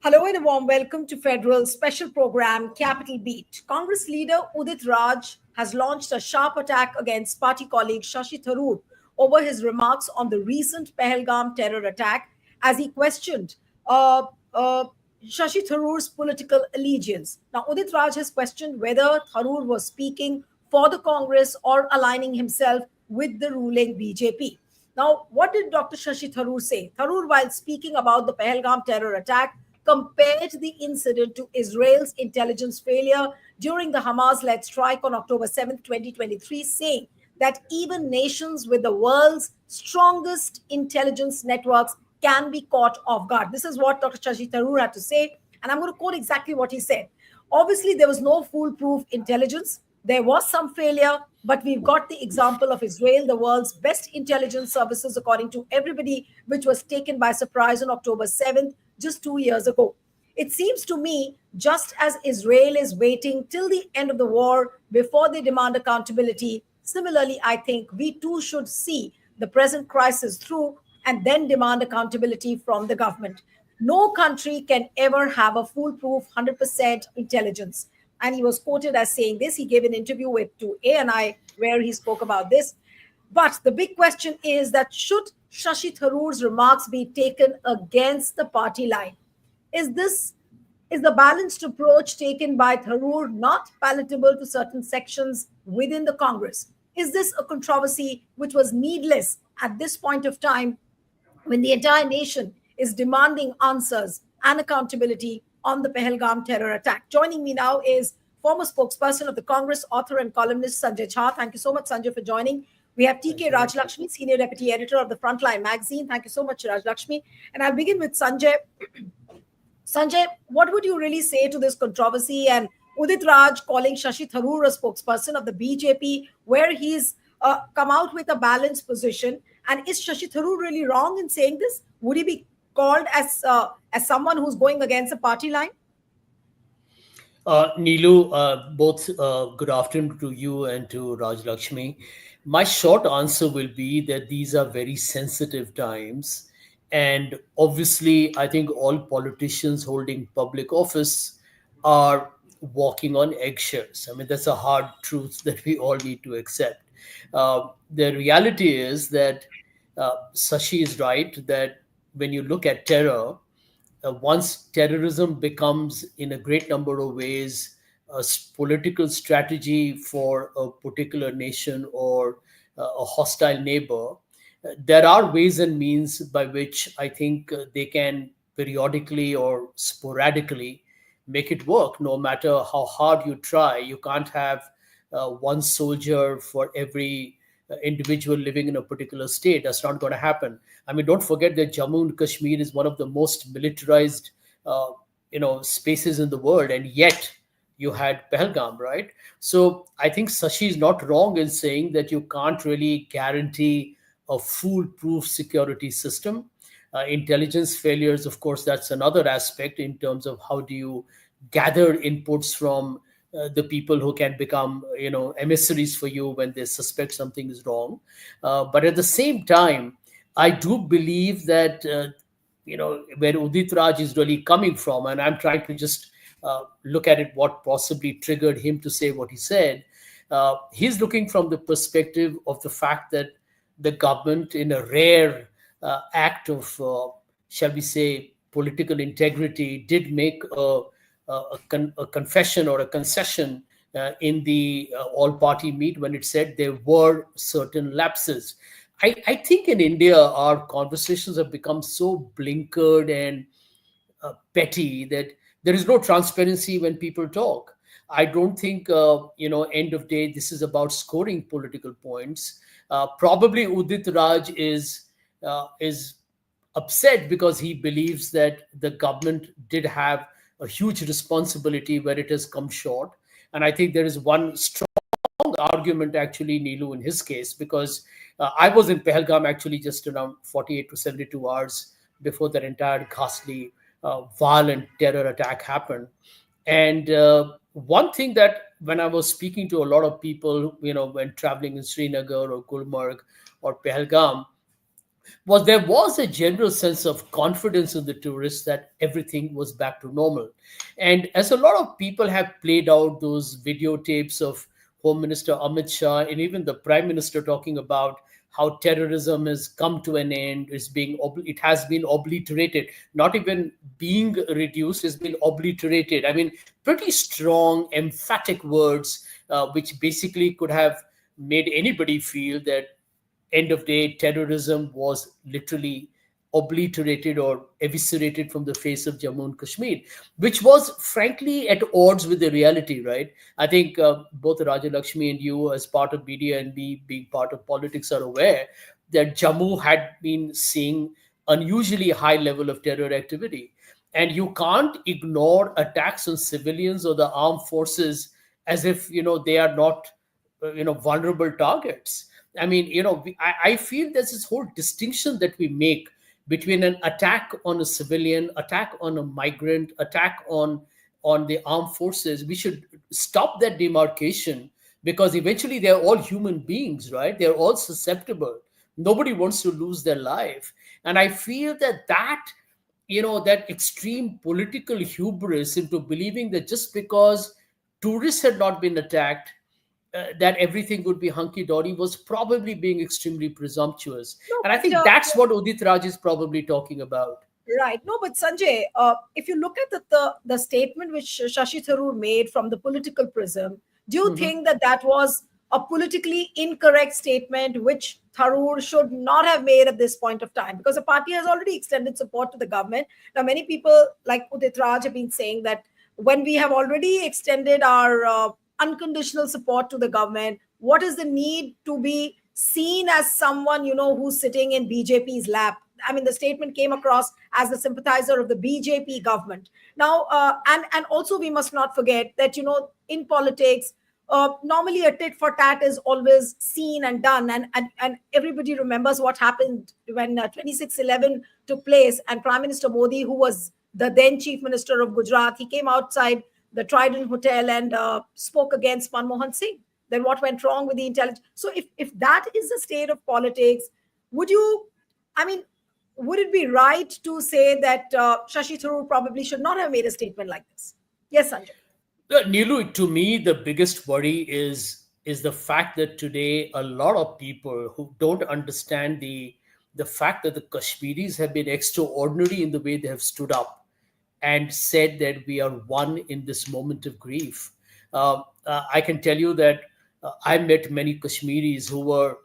Hello and a warm welcome to Federal's special program, Capital Beat. Congress leader Udit Raj has launched a sharp attack against party colleague Shashi Tharoor over his remarks on the recent Pahalgam terror attack as he questioned uh, uh, Shashi Tharoor's political allegiance. Now, Udit Raj has questioned whether Tharoor was speaking for the Congress or aligning himself with the ruling BJP. Now, what did Dr. Shashi Tharoor say? Tharoor, while speaking about the Pahalgam terror attack, compared the incident to Israel's intelligence failure during the Hamas led strike on October 7th, 2023, saying that even nations with the world's strongest intelligence networks can be caught off guard. This is what Dr. Shashi Tharoor had to say, and I'm going to quote exactly what he said. Obviously, there was no foolproof intelligence. There was some failure, but we've got the example of Israel, the world's best intelligence services, according to everybody, which was taken by surprise on October 7th, just 2 years ago. It seems to me, just as Israel is waiting till the end of the war before they demand accountability, similarly, I think we too should see the present crisis through and then demand accountability from the government. No country can ever have a foolproof 100% intelligence. And he was quoted as saying this. He gave an interview with to ANI where he spoke about this. But the big question is that should Shashi Tharoor's remarks be taken against the party line? Is this is the balanced approach taken by Tharoor not palatable to certain sections within the Congress? Is this a controversy which was needless at this point of time when the entire nation is demanding answers and accountability on the Pahalgam terror attack? Joining me now is former spokesperson of the Congress, author and columnist Sanjay Jha. Thank you so much, Sanjay, for joining. We have TK Rajlakshmi, senior deputy editor of the Frontline magazine. Thank you so much, Rajlakshmi. And I'll begin with Sanjay. Sanjay, what would you really say to this controversy and Udit Raj calling Shashi Tharoor a spokesperson of the BJP, where he's come out with a balanced position? And is Shashi Tharoor really wrong in saying this? Would he be called as someone who's going against a party line? Neelu, both good afternoon to you and to Raj Lakshmi. My short answer will be that these are very sensitive times. And obviously, I think all politicians holding public office are walking on eggshells. I mean, that's a hard truth that we all need to accept. The reality is that Sashi is right that when you look at terror, once terrorism becomes, in a great number of ways, a political strategy for a particular nation or a hostile neighbor, there are ways and means by which I think they can periodically or sporadically make it work. No matter how hard you try, you can't have one soldier for every individual living in a particular state. That's not going to happen. I mean, don't forget that Jammu and Kashmir is one of the most militarized, spaces in the world, and yet you had Pahalgam, right? So I think Sashi is not wrong in saying that you can't really guarantee a foolproof security system. Intelligence failures, of course, that's another aspect in terms of how do you gather inputs from the people who can become, emissaries for you when they suspect something is wrong. But at the same time, I do believe that, where Udit Raj is really coming from, and I'm trying to just look at it, what possibly triggered him to say what he said. He's looking from the perspective of the fact that the government, in a rare act of, shall we say, political integrity, did make a confession or a concession in the all party meet when it said there were certain lapses. I think in India, our conversations have become so blinkered and petty that there is no transparency when people talk. I don't think, end of day, this is about scoring political points. Probably Udit Raj is upset because he believes that the government did have a huge responsibility where it has come short. And I think there is one strong argument, actually, Neelu, in his case, because I was in Pahalgam actually just around 48 to 72 hours before that entire ghastly, violent terror attack happened. And one thing that when I was speaking to a lot of people, when traveling in Srinagar or Gulmarg or Pahalgam, was there was a general sense of confidence in the tourists that everything was back to normal. And as a lot of people have played out those videotapes of Home Minister Amit Shah and even the Prime Minister talking about how terrorism has come to an end, it has been obliterated, not even being reduced, has been obliterated. I mean, pretty strong, emphatic words, which basically could have made anybody feel that end of day terrorism was literally obliterated or eviscerated from the face of Jammu and Kashmir, which was frankly at odds with the reality, right? I think both Raja Lakshmi and you, as part of media and me being part of politics, are aware that Jammu had been seeing unusually high level of terror activity. And you can't ignore attacks on civilians or the armed forces as if, they are not, vulnerable targets. I mean, I feel there's this whole distinction that we make between an attack on a civilian, attack on a migrant, attack on the armed forces. We should stop that demarcation because eventually they're all human beings, right? They're all susceptible. Nobody wants to lose their life. And I feel that extreme political hubris into believing that just because tourists had not been attacked, that everything would be hunky dory was probably being extremely presumptuous. No, And I but think that's what Udit Raj is probably talking about. right. No, but Sanjay, if you look at the statement which Shashi Tharoor made from the political prism, do you Mhm. think that that was a politically incorrect statement which Tharoor should not have made at this point of time? Because the party has already extended support to the government. Now, many people like Udit Raj have been saying that when we have already extended our unconditional support to the government, what is the need to be seen as someone, who's sitting in BJP's lap? I mean, the statement came across as a sympathizer of the BJP government. Now, and also we must not forget that in politics, normally a tit for tat is always seen and done, and everybody remembers what happened when 2611 took place, and Prime Minister Modi, who was the then Chief Minister of Gujarat, he came outside the Trident Hotel and spoke against Manmohan Singh. Then what went wrong with the intelligence? So if that is the state of politics, would you? I mean, would it be right to say that Shashi Tharoor probably should not have made a statement like this? Yes, Sanjay. Nilu, to me, the biggest worry is the fact that today a lot of people who don't understand the fact that the Kashmiris have been extraordinary in the way they have stood up and said that we are one in this moment of grief. I can tell you that I met many Kashmiris who were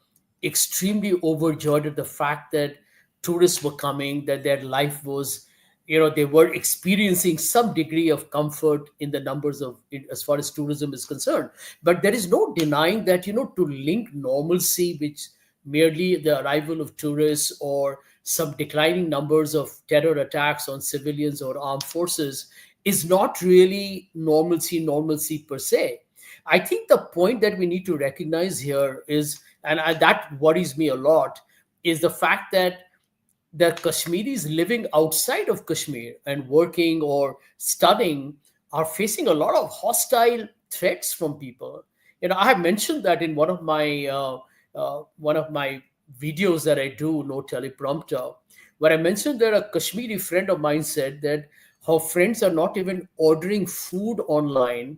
extremely overjoyed at the fact that tourists were coming, that their life was, they were experiencing some degree of comfort in the numbers of, as far as tourism is concerned. But there is no denying that, to link normalcy, which merely the arrival of tourists or some declining numbers of terror attacks on civilians or armed forces, is not really normalcy per se. I think the point that we need to recognize here is, that worries me a lot, is the fact that the Kashmiris living outside of Kashmir and working or studying are facing a lot of hostile threats from people. I have mentioned that in one of my videos that I do, no teleprompter, where I mentioned that a Kashmiri friend of mine said that her friends are not even ordering food online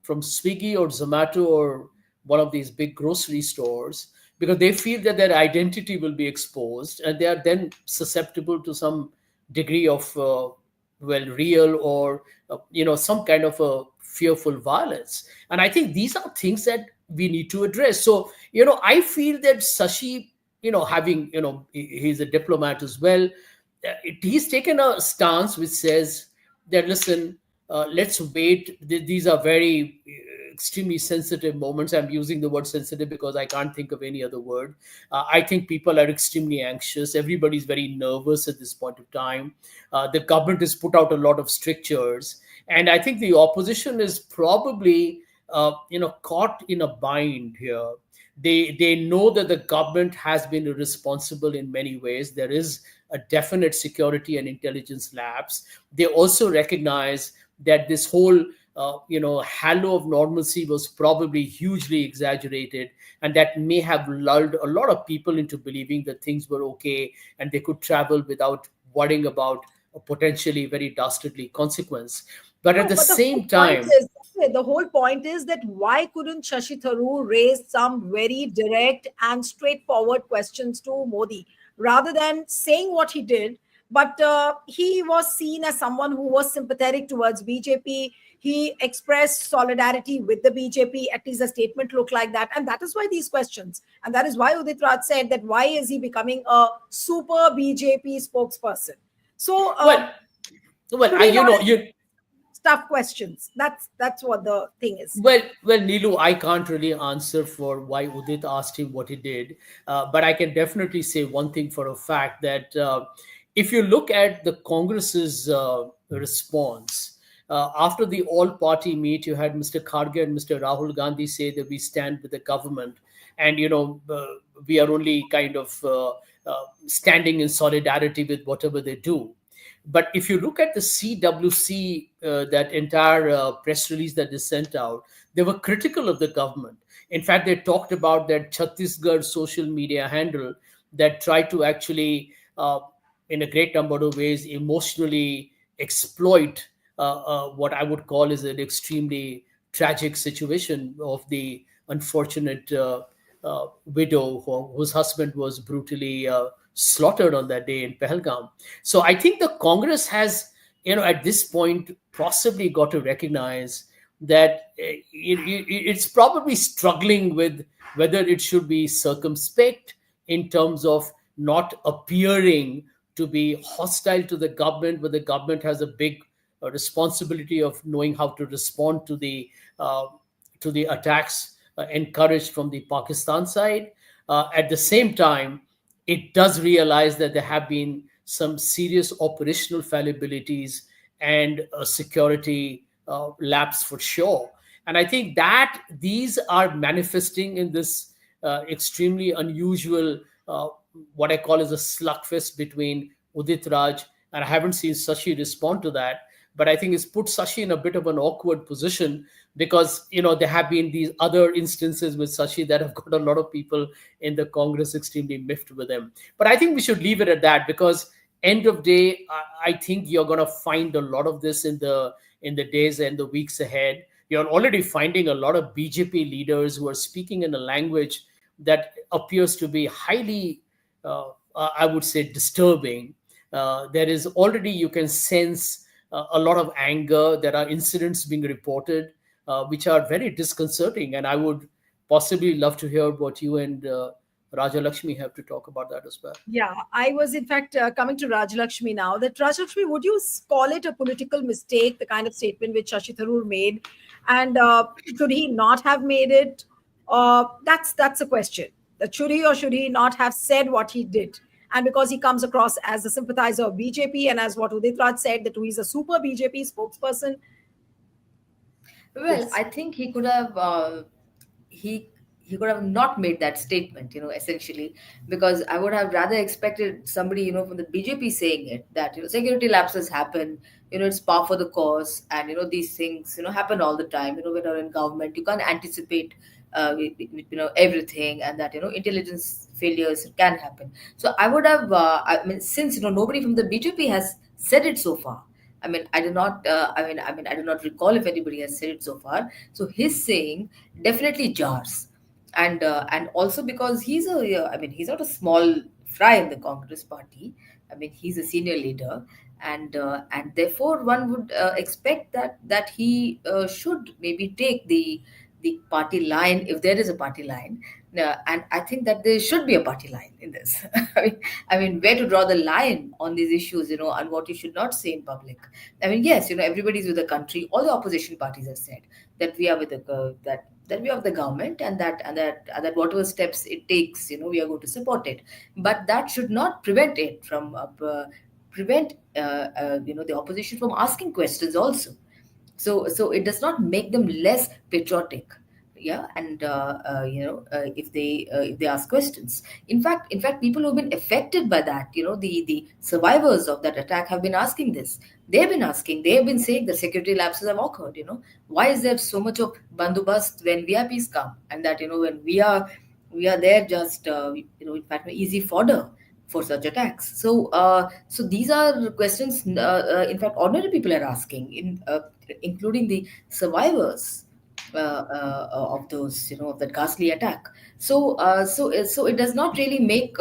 from Swiggy or Zomato or one of these big grocery stores because they feel that their identity will be exposed and they are then susceptible to some degree of real or some kind of a fearful violence. And I think these are things that we need to address. So I feel that Sashi, having he's a diplomat as well, he's taken a stance which says that, listen, let's wait. These are very extremely sensitive moments. I'm using the word sensitive because I can't think of any other word. I think people are extremely anxious. Everybody's very nervous at this point of time. The government has put out a lot of strictures, and I think the opposition is probably caught in a bind here. They know that the government has been irresponsible in many ways. There is a definite security and intelligence lapse. They also recognize that this whole halo of normalcy was probably hugely exaggerated, and that may have lulled a lot of people into believing that things were okay and they could travel without worrying about a potentially very dastardly consequence. But at No, the but the whole same point time, is the whole point is that why couldn't Shashi Tharoor raise some very direct and straightforward questions to Modi rather than saying what he did? But he was seen as someone who was sympathetic towards BJP. He expressed solidarity with the BJP. At least the statement looked like that, and that is why these questions, and that is why Udit Raj said that why is he becoming a super BJP spokesperson? So well, should he not have you tough questions? That's what the thing is. Nilu, I can't really answer for why Udit asked him what he did, but I can definitely say one thing for a fact that if you look at the Congress's response after the all-party meet, you had Mr. Kharge and Mr. Rahul Gandhi say that we stand with the government, and we are only kind of standing in solidarity with whatever they do. But if you look at the CWC, that entire press release that they sent out, they were critical of the government. In fact, they talked about that Chhattisgarh social media handle that tried to actually, in a great number of ways, emotionally exploit what I would call is an extremely tragic situation of the unfortunate widow whose husband was brutally slaughtered on that day in Pahalgam. So I think the Congress has, at this point, possibly got to recognize that it's probably struggling with whether it should be circumspect in terms of not appearing to be hostile to the government, but the government has a big responsibility of knowing how to respond uh, to the attacks encouraged from the Pakistan side. At the same time, it does realize that there have been some serious operational fallibilities and security lapse for sure. And I think that these are manifesting in this extremely unusual, what I call as a slugfest between Udit Raj, and I haven't seen Sashi respond to that. But I think it's put Sashi in a bit of an awkward position because there have been these other instances with Sashi that have got a lot of people in the Congress extremely miffed with him. But I think we should leave it at that because end of day, I think you're going to find a lot of this in the days and the weeks ahead. You're already finding a lot of BJP leaders who are speaking in a language that appears to be highly, I would say, disturbing. There is already, you can sense a lot of anger. There are incidents being reported which are very disconcerting. And I would possibly love to hear what you and Raja Lakshmi have to talk about that as well. Yeah, I was in fact coming to Rajalakshmi now. That Rajalakshmi, would you call it a political mistake, the kind of statement which Shashi Tharoor made, and should he not have made it? That's a question. That should he or should he not have said what he did? And because he comes across as a sympathizer of BJP, and as what Udit Raj said, that he's a super BJP spokesperson. Well, Yes. I think he he could have not made that statement, essentially, because I would have rather expected somebody, from the BJP saying it, that security lapses happen, it's par for the course, and these things happen all the time. When you're in government, you can't anticipate everything, and that intelligence failures can happen. So I would have, I mean, since nobody from the BJP has said it so far. I mean, I do not. I do not recall if anybody has said it so far. So his saying definitely jars, and also because he's not a small fry in the Congress party. I mean, he's a senior leader, and therefore one would expect that he should maybe take the party line, if there is a party line. And I think that there should be a party line in this. I mean, where to draw the line on these issues, and what you should not say in public. I mean, yes, everybody's with the country. All the opposition parties have said that we are with that we have the government, and that whatever steps it takes, we are going to support it. But that should not prevent it from prevent the opposition from asking questions also. So it does not make them less patriotic. yeah, and if they ask questions. In fact, people who've been affected by that, the survivors of that attack have been asking this. They've been saying that security lapses have occurred. Why is there so much of bandobast when VIPs come, and that when we are there, just in fact easy fodder for such attacks. So these are questions, in fact, ordinary people are asking, including the survivors of those, of that ghastly attack. So it does not really make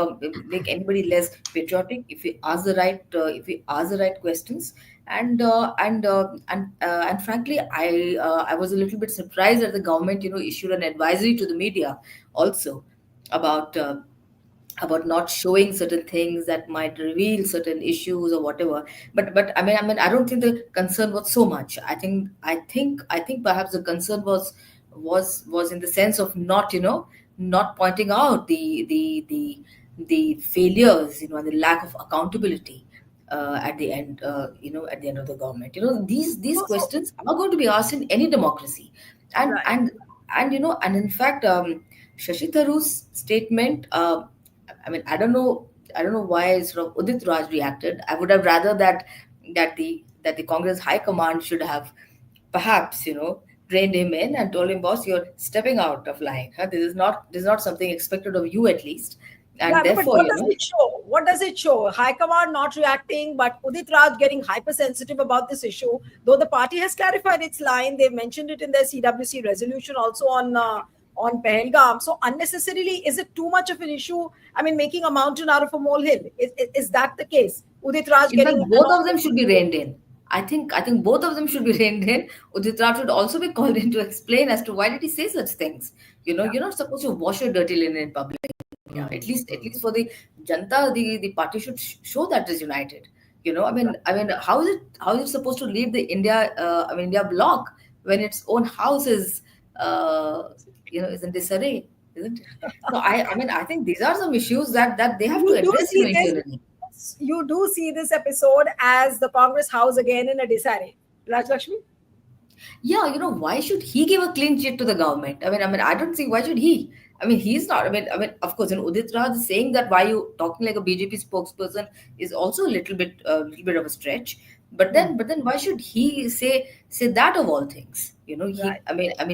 anybody less patriotic if we ask the right questions. And frankly, I was a little bit surprised that the government, issued an advisory to the media also about not showing certain things that might reveal certain issues or whatever. But I mean, I don't think the concern was so much. I think perhaps the concern was in the sense of not pointing out the failures, and the lack of accountability at the end of the government. These So, questions are going to be asked in any democracy. and right. and and in fact, Shashi Tharoor's statement, I mean, I don't know why sort of Udit Raj reacted. I would have rather that the Congress High Command should have perhaps, reined him in and told him, boss, you're stepping out of line. Huh? This is not something expected of you, at least. Yeah, And no, but therefore, what does it show? What does it show? High Command not reacting, but Udit Raj getting hypersensitive about this issue. Though the party has clarified its line, they've mentioned it in their CWC resolution, also on Pahalgam. So unnecessarily, is it too much of an issue? I mean, making a mountain out of a molehill. Is that the case? Udit Raj in fact, getting both of them annoyed. should be reined in. I think both of them should be reined in. Udit Raj should also be called in to explain as to why did he say such things. Yeah, You're not supposed to wash your dirty linen in public. At least for the Janta, the party should show that is united. I mean, how is it supposed to lead the India bloc when its own house uh, is in disarray, isn't it? So I think these are some issues that they have to you do address, see this. internally. You do see this episode as the Congress House again in a disarray. Raj Lakshmi? Yeah, why should he give a clean sheet to the government? I mean, I don't see why should he. I mean, he's not. I mean, of course, Udit Raj is saying that why you talking like a BJP spokesperson is also a little bit of a stretch. But then, why should he say that of all things? Right,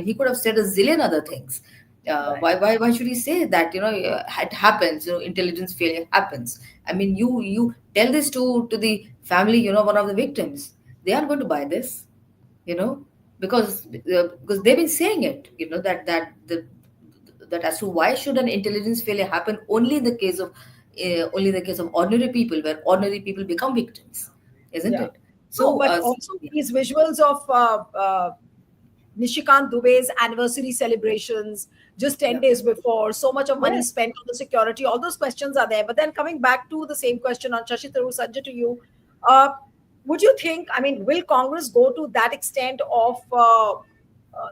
He could have said a zillion other things. right. Why should he say that? It happens. Intelligence failure happens. I mean, you tell this to the family. One of the victims. They aren't going to buy this, you know because they've been saying it, that as to why should an intelligence failure happen only in the case of ordinary people, where ordinary people become victims, isn't Yeah. it? No, so but uh, also yeah. these visuals of Nishikant Dubey's anniversary celebrations just 10 Yeah. days before, so much of money Yes. spent on the security, all those questions are there. But then coming back to the same question on Shashi Tharoor, Sanjay, to you, uh, would you think, I mean, will Congress go to that extent of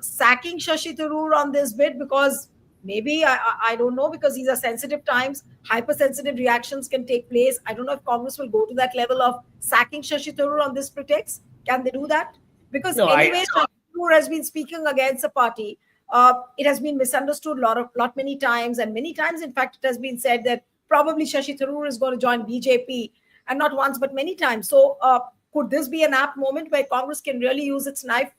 sacking Shashi Tharoor on this bid? Because maybe, I don't know, because these are sensitive times, hypersensitive reactions can take place. I don't know if Congress will go to that level of sacking Shashi Tharoor on this pretext. Can they do that? Because No, I anyway, Shashi Tharoor has been speaking against the party. It has been misunderstood lot many times, and many times, in fact, it has been said that probably Shashi Tharoor is going to join BJP, and not once but many times. So, could this be an apt moment where Congress can really use its knife?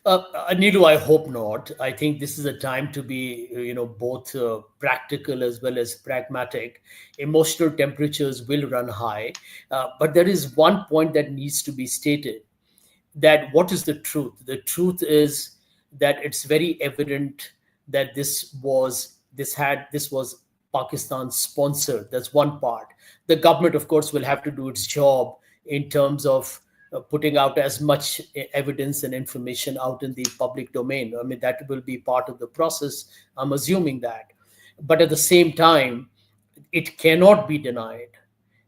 Needu, I hope not. I think this is a time to be, both practical as well as pragmatic. Emotional temperatures will run high, but there is one point that needs to be stated: that what is the truth? The truth is that it's very evident that this was Pakistan sponsored. That's one part. The government, of course, will have to do its job in terms of putting out as much evidence and information out in the public domain. I mean, that will be part of the process. I'm assuming that. But at the same time, it cannot be denied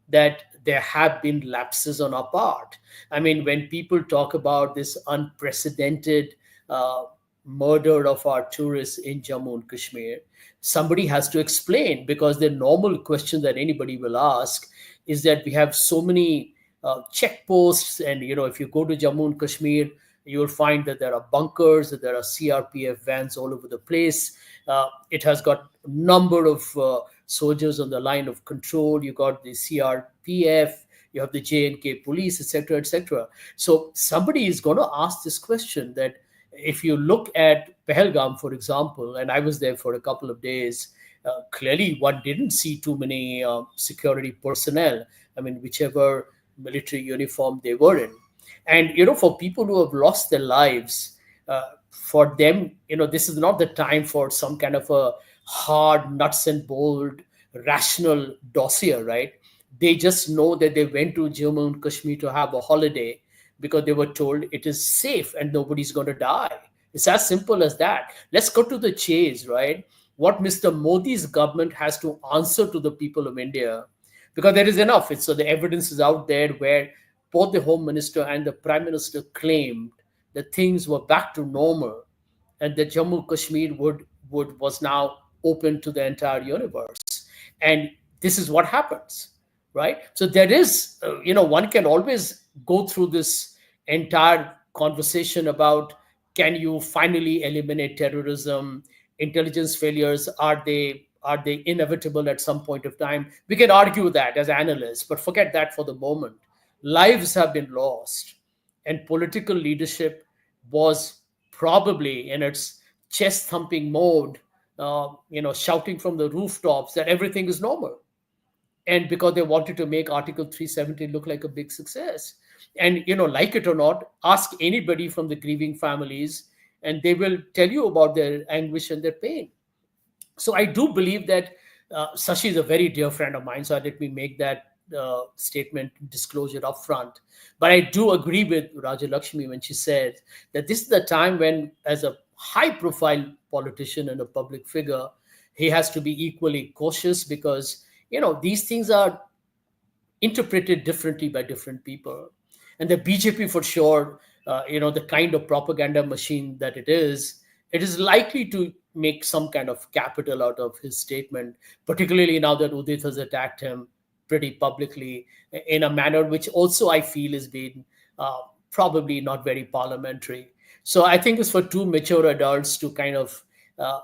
that there have been lapses on our part. I mean, when people talk about this unprecedented uh, murder of our tourists in Jammu and Kashmir, somebody has to explain, because the normal question that anybody will ask is that we have so many checkposts, and if you go to Jammu and Kashmir, You will find that there are bunkers, that there are CRPF vans all over the place. It has got a number of soldiers on the line of control. You got the CRPF, you have the JNK police, etc., etc. So somebody is going to ask this question that if you look at Pahalgam, for example, and I was there for a couple of days, clearly one didn't see too many security personnel. I mean, whichever military uniform they were in. And, for people who have lost their lives, for them, this is not the time for some kind of a hard, nuts and bolt, rational dossier, right? They just know that they went to Jammu and Kashmir to have a holiday because they were told it is safe and nobody's going to die. It's as simple as that. Let's go to the chase, right? What Mr. Modi's government has to answer to the people of India, because there is enough. So the evidence is out there where both the Home Minister and the Prime Minister claimed that things were back to normal and that Jammu Kashmir would was now open to the entire universe. And this is what happens, right? So there is, one can always go through this entire conversation about, can you finally eliminate terrorism? Intelligence failures, are they inevitable at some point of time? We can argue that as analysts, but forget that for the moment. Lives have been lost, and political leadership was probably in its chest thumping mode, shouting from the rooftops that everything is normal, and because they wanted to make Article 370 look like a big success. And, like it or not, ask anybody from the grieving families, and they will tell you about their anguish and their pain. So I do believe that Sashi is a very dear friend of mine. So let me make that statement disclosure upfront. But I do agree with Raja Lakshmi when she said that this is the time when, as a high-profile politician and a public figure, he has to be equally cautious, because these things are interpreted differently by different people. And the BJP, for sure, the kind of propaganda machine that it is likely to make some kind of capital out of his statement, particularly now that Udit has attacked him pretty publicly in a manner which also I feel has been probably not very parliamentary. So I think it's for two mature adults to kind of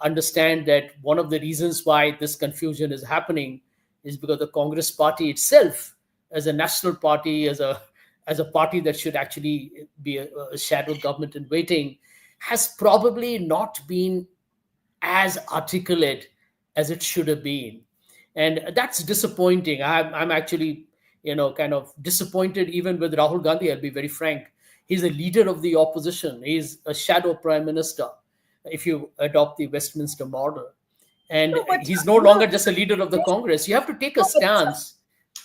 understand that one of the reasons why this confusion is happening is because the Congress party itself, as a national party, as a party that should actually be a shadow government in waiting, has probably not been as articulate as it should have been. And that's disappointing. I'm actually, kind of disappointed even with Rahul Gandhi. I'll be very frank. He's a leader of the opposition. He's a shadow prime minister, if you adopt the Westminster model. And No, but he's no longer just a leader of the Congress. You have to take a no, but stance.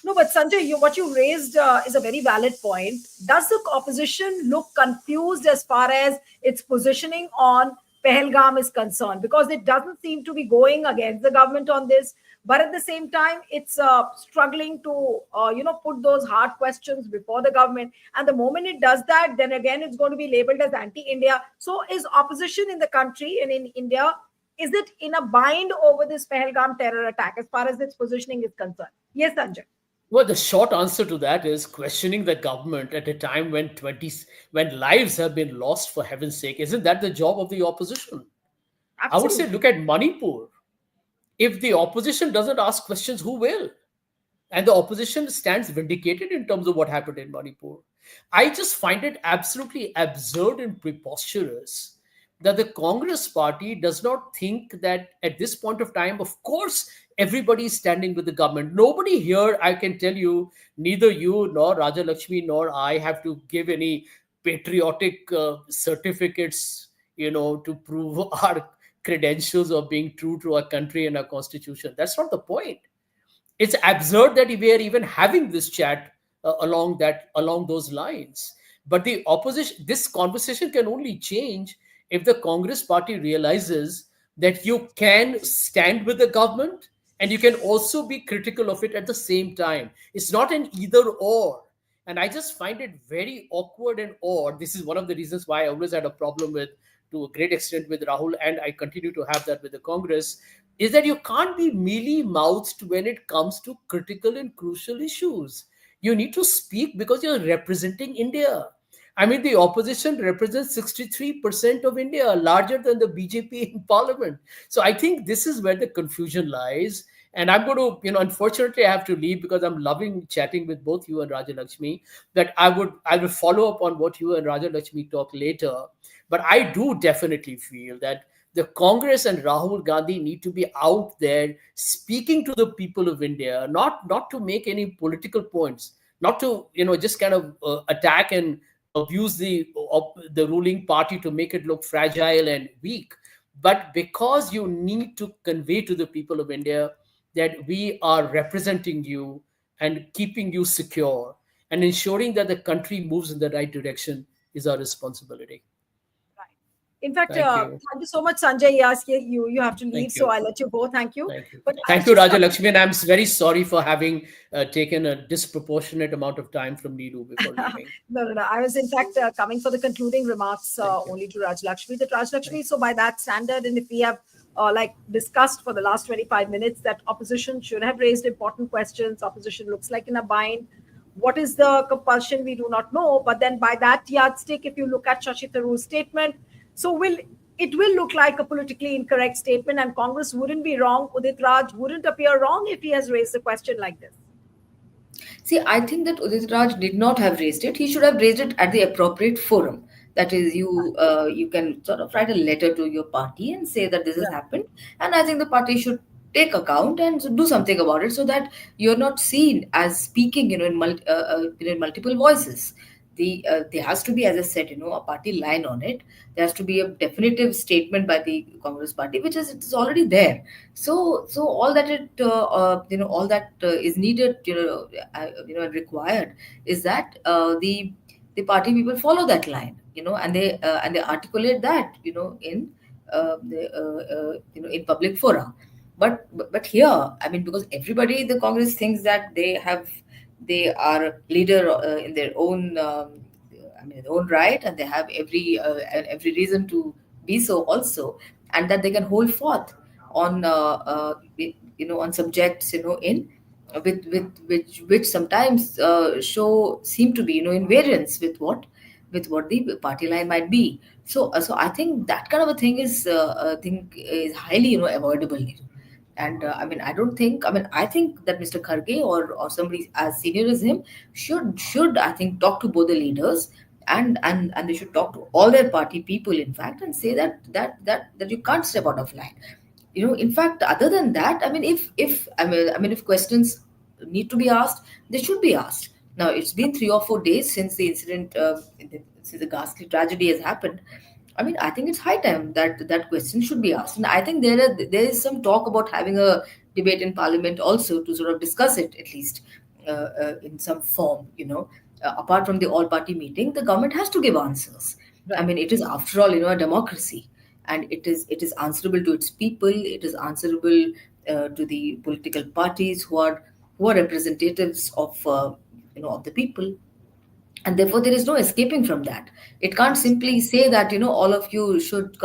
No, but Sanjay, what you raised is a very valid point. Does the opposition look confused as far as its positioning on Pahalgam is concerned? Because it doesn't seem to be going against the government on this, but at the same time, it's struggling to, put those hard questions before the government. And the moment it does that, then again, it's going to be labeled as anti-India. So, is opposition in the country and in India, is it in a bind over this Pahalgam terror attack as far as its positioning is concerned? Yes, Sanjay. Well, the short answer to that is questioning the government at a time when lives have been lost, for heaven's sake. Isn't that the job of the opposition? I would say Absolutely. look at Manipur. If the opposition doesn't ask questions, who will? And the opposition stands vindicated in terms of what happened in Manipur. I just find it absolutely absurd and preposterous that the Congress party does not think that at this point of time, of course, everybody is standing with the government. Nobody here, I can tell you, neither you nor Raja Lakshmi nor I have to give any patriotic certificates, to prove our credentials of being true to our country and our constitution. That's not the point. It's absurd that we are even having this chat along those lines. But the opposition, this conversation can only change if the Congress party realizes that you can stand with the government and you can also be critical of it at the same time. It's not an either or. And I just find it very awkward and odd. This is one of the reasons why I always had a problem with, to a great extent, with Rahul, and I continue to have that with the Congress, is that you can't be mealy mouthed when it comes to critical and crucial issues. You need to speak because you're representing India. I mean, the opposition represents 63% of India, larger than the BJP in parliament. So I think this is where the confusion lies. And I'm going to, unfortunately, I have to leave because I'm loving chatting with both you and Raja Lakshmi. That I will follow up on what you and Raja Lakshmi talk later. But I do definitely feel that the Congress and Rahul Gandhi need to be out there speaking to the people of India, not to make any political points, not to just kind of attack and abuse the ruling party to make it look fragile and weak, but because you need to convey to the people of India that we are representing you and keeping you secure and ensuring that the country moves in the right direction is our responsibility. Right. In fact, Thank you. thank you so much, Sanjay. Yes, you have to leave, Thank so you. I'll let you go. Thank you. Thank you. But I Thank was you, just Raja Lakshmi. And I'm very sorry for having taken a disproportionate amount of time from Needu before leaving. no, no, no. I was in fact coming for the concluding remarks Thank you. only to Raj Lakshmi. That Raj Lakshmi, Thank so by that standard, and if we have like discussed for the last 25 minutes that opposition should have raised important questions, opposition looks like in a bind. What is the compulsion? We do not know. But then by that yardstick, if you look at Shashi Tharoor's statement, so it will look like a politically incorrect statement, and Congress wouldn't be wrong. Udit Raj wouldn't appear wrong if he has raised a question like this. See, I think that Udit Raj did not have raised it. He should have raised it at the appropriate forum. That is, you can sort of write a letter to your party and say that this has Right. happened, and I think the party should take account and do something about it, so that you're not seen as speaking, in multiple voices. There has to be, as I said, a party line on it. There has to be a definitive statement by the Congress party, which is it's already there. So all that all that is needed, and required is that the party people follow that line, and they articulate that, in public fora. But here, I mean, because everybody in the Congress thinks that they are leader in their own, their own right, and they have every reason to be so also, and that they can hold forth on on subjects, in which sometimes seem to be, in variance with what the party line might be. So I think that kind of a thing is highly, avoidable. And I don't think, I think that Mr. Kharge or somebody as senior as him should I think talk to both the leaders, and they should talk to all their party people, in fact, and say that you can't step out of line. In fact, other than that, if questions need to be asked, they should be asked. Now it's been 3 or 4 days since the incident, since the ghastly tragedy has happened. I think it's high time that question should be asked, and I think there is some talk about having a debate in Parliament also, to sort of discuss it, at least in some form. Apart from the all-party meeting, the government has to give answers. Right. It is, after all, a democracy, and it is answerable to its people. It is answerable to the political parties who are representatives of the people, and therefore there is no escaping from that. It can't simply say that, all of you should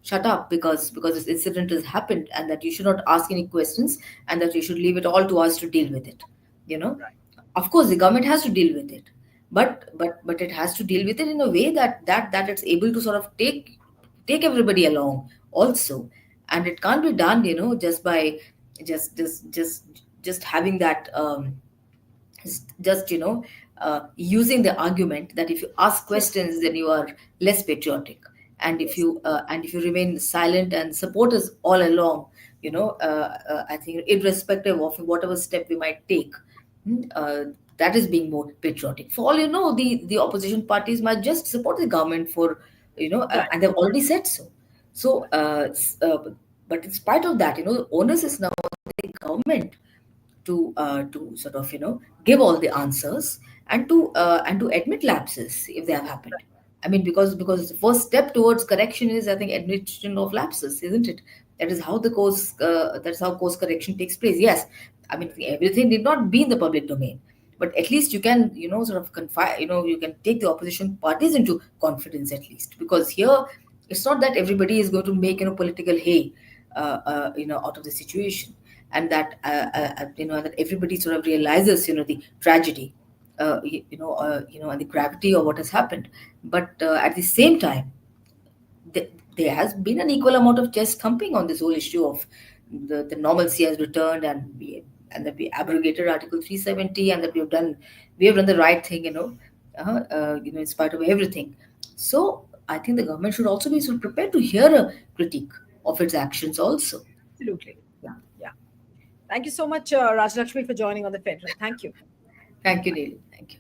shut up because this incident has happened, and that you should not ask any questions, and that you should leave it all to us to deal with it. you know Right. of course the government has to deal with it, but it has to deal with it in a way that it's able to sort of take everybody along also. And it can't be done, just by just having that, just using the argument that if you ask questions, then you are less patriotic, and if Yes. you remain silent and support us all along, I think, irrespective of whatever step we might take, that is being more patriotic. For all you know, the opposition parties might just support the government for, Right. and they've already said so. So but in spite of that, the onus is now the government to sort of, give all the answers, and to admit lapses if they have happened. Because the first step towards correction is, I think, admission of lapses, isn't it? That's how course correction takes place. Yes, everything did not be in the public domain, but at least you can, sort of confide, you can take the opposition parties into confidence, at least, because here it's not that everybody is going to make, political hay out of the situation, and that that everybody sort of realizes, the tragedy. and the gravity of what has happened. But at the same time, there has been an equal amount of chest thumping on this whole issue of the normalcy has returned, and that we abrogated Article 370, and that we have done the right thing, in spite of everything. So I think the government should also be sort of prepared to hear a critique of its actions also. Absolutely. Yeah. Yeah. Thank you so much, Raj Lakshmi, for joining on the Federal. Thank you. Thank you, Neil. Thank you.